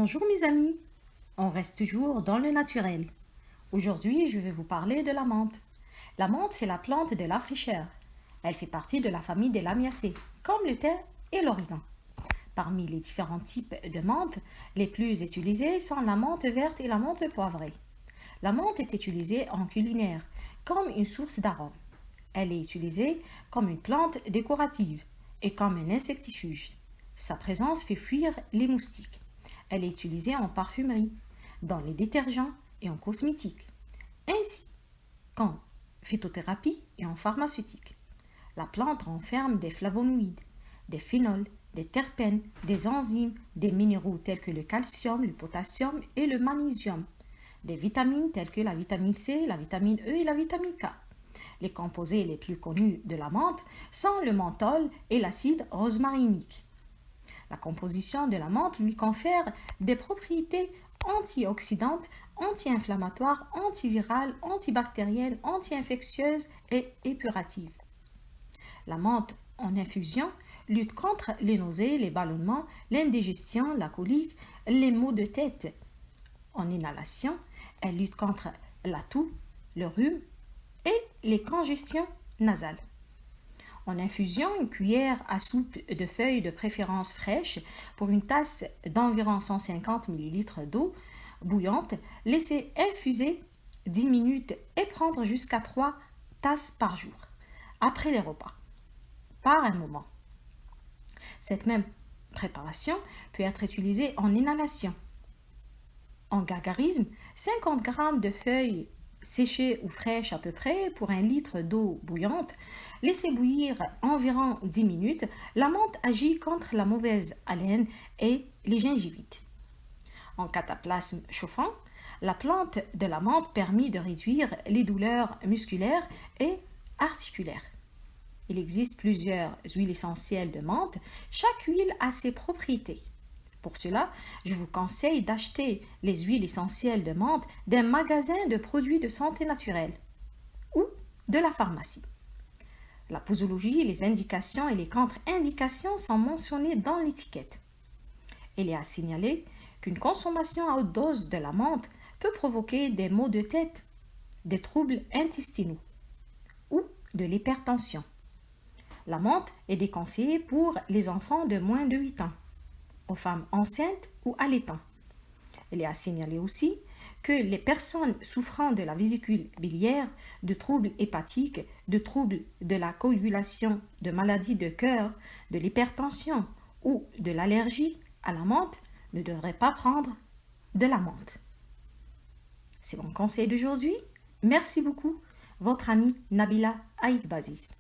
Bonjour mes amis, on reste toujours dans le naturel. Aujourd'hui, je vais vous parler de la menthe. La menthe, c'est la plante de la fraîcheur. Elle fait partie de la famille des lamiacées, comme le thym et l'origan. Parmi les différents types de menthe, les plus utilisés sont la menthe verte et la menthe poivrée. La menthe est utilisée en culinaire, comme une source d'arôme. Elle est utilisée comme une plante décorative et comme un insectifuge. Sa présence fait fuir les moustiques. Elle est utilisée en parfumerie, dans les détergents et en cosmétique, ainsi qu'en phytothérapie et en pharmaceutique. La plante renferme des flavonoïdes, des phénols, des terpènes, des enzymes, des minéraux tels que le calcium, le potassium et le magnésium, des vitamines telles que la vitamine C, la vitamine E et la vitamine K. Les composés les plus connus de la menthe sont le menthol et l'acide rosmarinique. La composition de la menthe lui confère des propriétés antioxydantes, anti-inflammatoires, antivirales, antibactériennes, anti-infectieuses et épuratives. La menthe en infusion lutte contre les nausées, les ballonnements, l'indigestion, la colique, les maux de tête. En inhalation, elle lutte contre la toux, le rhume et les congestions nasales. En infusion, une cuillère à soupe de feuilles de préférence fraîches pour une tasse d'environ 150 ml d'eau bouillante. Laissez infuser 10 minutes et prendre jusqu'à 3 tasses par jour, après les repas, par un moment. Cette même préparation peut être utilisée en inhalation. En gargarisme, 50 g de feuilles séchées ou fraîches à peu près pour 1 litre d'eau bouillante. Laissez bouillir environ 10 minutes. La menthe agit contre la mauvaise haleine et les gingivites. En cataplasme chauffant, la plante de la menthe permet de réduire les douleurs musculaires et articulaires. Il existe plusieurs huiles essentielles de menthe. Chaque huile a ses propriétés. Pour cela, je vous conseille d'acheter les huiles essentielles de menthe d'un magasin de produits de santé naturelle ou de la pharmacie. La posologie, les indications et les contre-indications sont mentionnées dans l'étiquette. Il est à signaler qu'une consommation à haute dose de la menthe peut provoquer des maux de tête, des troubles intestinaux ou de l'hypertension. La menthe est déconseillée pour les enfants de moins de 8 ans, aux femmes enceintes ou allaitantes. Il est à signaler aussi que les personnes souffrant de la vésicule biliaire, de troubles hépatiques, de troubles de la coagulation, de maladies de cœur, de l'hypertension ou de l'allergie à la menthe ne devraient pas prendre de la menthe. C'est mon conseil d'aujourd'hui. Merci beaucoup. Votre amie Nabila Aït Bazis.